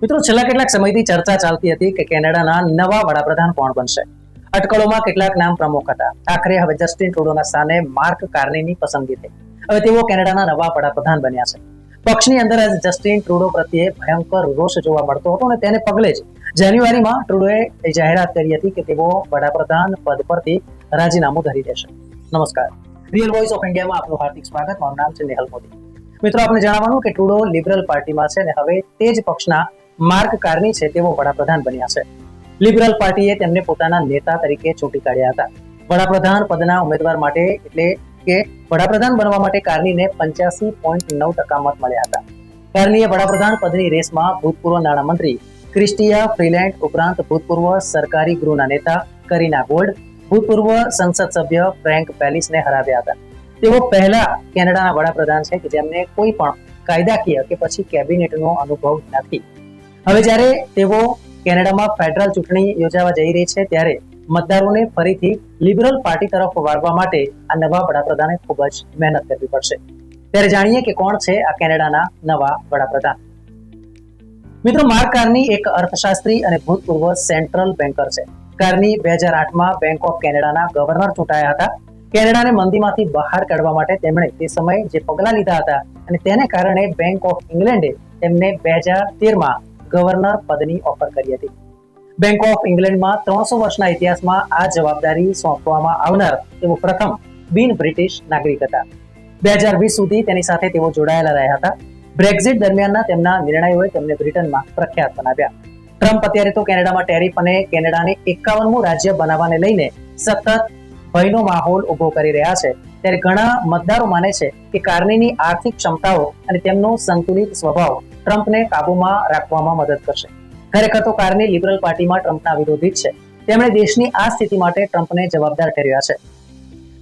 મિત્રો, છેલ્લા કેટલાક સમયથી ચર્ચા ચાલતી હતી કે કેનેડાના નવા વડાપ્રધાન કોણ બનશે. અટકળોમાં કેટલાક નામ પ્રમુખ હતા. આખરે હવે જસ્ટિન ટ્રુડોના સ્થાને માર્ક કાર્નીની પસંદગી થઈ. હવે તેઓ કેનેડાના નવા વડાપ્રધાન બન્યા છે. પક્ષની અંદર આજે જસ્ટિન ટ્રુડો પ્રત્યે ભયંકર રોષ જોવા મળતો હતો અને તેને પગલે જ જાન્યુઆરીમાં ટ્રુડોએ જાહેરાત કરી હતી કે તેઓ વડાપ્રધાન પદ પરથી રાજીનામું ધરી દેશે. નમસ્કાર, રિયલ વોઇસ ઓફ ઇન્ડિયામાં આપનું હાર્દિક સ્વાગત. મારું નામ છે નેહલ મોદી. મિત્રો, આપણે જણાવવાનું કે ટ્રુડો લિબરલ પાર્ટીમાં છે અને હવે તે જ પક્ષના માર્ક કાર્ની છે તેઓ વડાપ્રધાન બન્યા છે. લિબરલ પાર્ટીએ તેમને પોતાના નેતા તરીકે ચૂંટી કાઢ્યા હતા. વડાપ્રધાન પદના ઉમેદવાર માટે એટલે કે વડાપ્રધાન બનવા માટે કાર્નીને 85.9% મત મળ્યા હતા. કાર્નીએ વડાપ્રધાન પદની રેસમાં ભૂતપૂર્વ નાણામંત્રી ક્રિસ્ટિયા ફ્રીલેન્ડ ઉપરાંત ભૂતપૂર્વ સરકારી ગૃહના નેતા કરીના ગોલ્ડ, ભૂતપૂર્વ સંસદ સભ્ય ફ્રેન્ક પેલિસને હરાવ્યા હતા. તેઓ પહેલા કેનેડાના વડાપ્રધાન છે કે જેમને કોઈ પણ કાયદાકીય કે પછી કેબિનેટનો અનુભવ નથી. હવે જ્યારે તેઓ કેનેડામાં ફેડરલ ચૂંટણી યોજાવા જઈ રહી છે ત્યારે મતદારોને ફરીથી લિબરલ પાર્ટી તરફ વાળવા માટે આ નવા વડાપ્રધાને ખૂબ જ મહેનત કરવી પડશે. ત્યારે જાણીએ કે કોણ છે આ કેનેડાના નવા વડાપ્રધાન. મિત્રો, માર્ક કાર્ની એક અર્થશાસ્ત્રી અને ભૂતપૂર્વ સેન્ટ્રલ બેન્કર છે. કાર્ની 2008માં બેંક ઓફ કેનેડાના ગવર્નર ચૂંટાયા હતા. કેનેડાને મંદીમાંથી બહાર કાઢવા માટે તેમણે તે સમયે જે પગલાં લીધા હતા અને તેને કારણે બેંક ઓફ ઇંગ્લેન્ડે તેમને 2013માં ગવર્નર પદની ઓફર કરી હતી. બેંક ઓફ ઇંગ્લેન્ડમાં 300 વર્ષના ઇતિહાસમાં આ જવાબદારી સોંપવામાં આવનાર તેઓ પ્રથમ બિન બ્રિટિશ નાગરિક હતા. 2020 સુધી તેની સાથે તેઓ જોડાયેલા રહ્યા હતા. બ્રેક્ઝિટ દરમિયાનના તેમના નિર્ણયોએ તેમને બ્રિટનમાં પ્રખ્યાત બનાવ્યા. ટ્રમ્પ અત્યારે તો કેનેડામાં ટેરિફ અને કેનેડાને 51મું રાજ્ય બનાવવાને લઈને સતત ભયનો માહોલ ઉભો કરી રહ્યા છે. ત્યારે ઘણા મતદારો માને છે કે કાર્નીની આર્થિક ક્ષમતાઓ અને તેમનો સંતુલિત સ્વભાવ ટ્રમ્પને કાબૂમાં રાખવામાં મદદ કરશે. ખરેખર તો કાર્ની લિબરલ પાર્ટીમાં ટ્રમ્પના વિરોધી જ છે. તેમણે દેશની આ સ્થિતિ માટે ટ્રમ્પને જવાબદાર ઠેરવ્યા છે.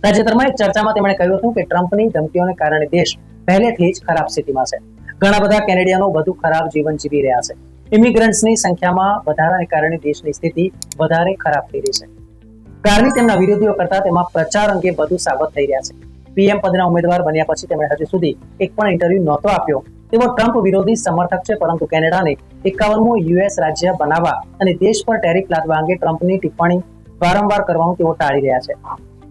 તાજેતરમાં એક ચર્ચામાં તેમણે કહ્યું હતું કે ટ્રમ્પની ધમકીઓને કારણે દેશ પહેલેથી જ ખરાબ સ્થિતિમાં છે. ઘણા બધા કેનેડિયનો વધુ ખરાબ જીવન જીવી રહ્યા છે. ઇમિગ્રન્ટ્સની સંખ્યામાં વધારાને કારણે દેશની સ્થિતિ વધારે ખરાબ થઈ રહી છે. કાર્ની તેમના વિરોધીઓ કરતા તેમાં પ્રચાર અંગે વધુ સાવધ થઈ રહ્યા છે. પીએમ પદના ઉમેદવાર બન્યા પછી તેમણે હજુ સુધી એક પણ ઇન્ટરવ્યુ નહોતો આપ્યો. તેઓ ટ્રમ્પ વિરોધી સમર્થક છે, પરંતુ કેનેડાને 51મું યુએસ રાજ્ય બનાવવા અને દેશ પર ટેરિફ લાદવા અંગે ટ્રમ્પની ટિપ્પણી વારંવાર કરવાનું તેઓ ટાળી રહ્યા છે.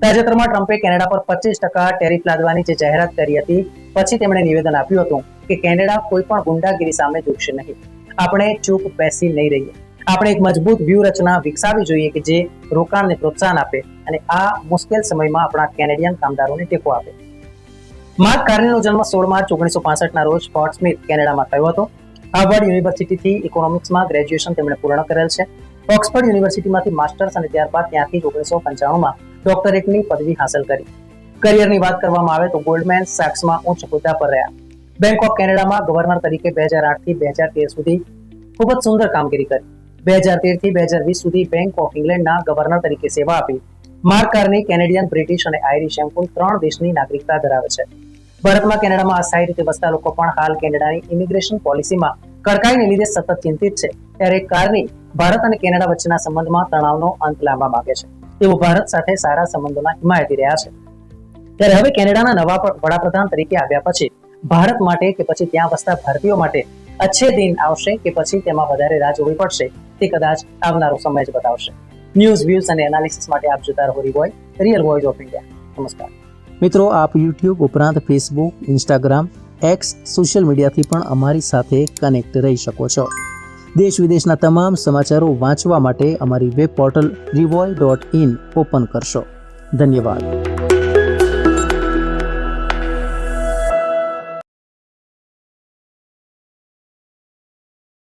તાજેતરમાં ટ્રમ્પે કેનેડા પર 25% ટેરિફ લાદવાની જે જાહેરાત કરી હતી પછી તેમણે નિવેદન આપ્યું હતું કે કેનેડા કોઈ પણ ગુંડાગીરી સામે ઝૂકશે નહીં. આપણે ચૂપ બેસી નહીં રહીએ. આપણે એક મજબૂત વ્યૂહરચના વિકસાવવી જોઈએ કે જે રોકાણને પ્રોત્સાહન આપે અને આ મુશ્કેલ સમયમાં આપણા કેનેડિયન કામદારોને ટેકો આપે. માર્ક કાર્નીનો જન્મ 16 માર્ચ 1965ના રોજ ફોર્ટ સ્મિથ, કેનેડામાં થયો હતો. હાર્વર્ડ યુનિવર્સિટીથી ઇકોનોમિક્સમાં ગ્રેજ્યુએશન તેમણે પૂર્ણ કરેલ છે. ઓક્સફર્ડ યુનિવર્સિટીમાંથી માસ્ટર્સ અને ત્યારબાદ ત્યાંથી 1995માં ડોક્ટરેટની પદવી હાંસલ કરી. કરિયરની વાત કરવામાં આવે તો ગોલ્ડમેન સેક્સમાં ઉચ્ચ હોદ્દા પર રહ્યા. બેંક ઓફ કેનેડામાં ગવર્નર તરીકે 2008થી 2013 સુધી ખૂબ જ સુંદર કામગીરી કરી. 2013થી 2020 સુધી બેંક ઓફ ઇંગ્લેન્ડના ગવર્નર તરીકે સેવા આપી. માર્ક કાર્ની કેનેડિયન, બ્રિટિશ અને આયરિશ એમ કુલ 3 દેશની નાગરિકતા ધરાવે છે. ભારતમાં કેનેડામાં અસ્થાયી રીતે વસતા લોકો પણ હાલ કેનેડાની ઇમિગ્રેશન પોલિસીમાં કડકાઈને લીધે સતત ચિંતિત છે. ત્યારે કાર્ની ભારત અને કેનેડા વચ્ચેના સંબંધમાં તણાવનો અંત લાવવા માંગે છે. તેઓ ભારત સાથે સારા સંબંધોના હિમાયતી રહ્યા છે. ત્યારે હવે કેનેડાના નવા વડાપ્રધાન તરીકે આવ્યા પછી ભારત માટે કે પછી ત્યાં વસતા ભારતીયો માટે અચ્છે દિન આવશે કે પછી તેમાં વધારે રાહ જોવી પડશે તે કદાચ આવનારો સમય જ બતાવશે. ન્યૂઝ, વ્યૂઝ અને એનાલિસિસ માટે આપ જોતા રહો રિયલ વોઇસ ઓફ ઇન્ડિયા. નમસ્કાર મિત્રો, આપ યુટ્યુબ ઉપરાંત ફેસબુક, ઇન્સ્ટાગ્રામ, એક્સ સોશિયલ મીડિયાથી પણ અમારી સાથે કનેક્ટ રહી શકો છો. દેશ વિદેશના તમામ સમાચારો વાંચવા માટે અમારી વેબ પોર્ટલ revoy.in ઓપન કરશો. ધન્યવાદ.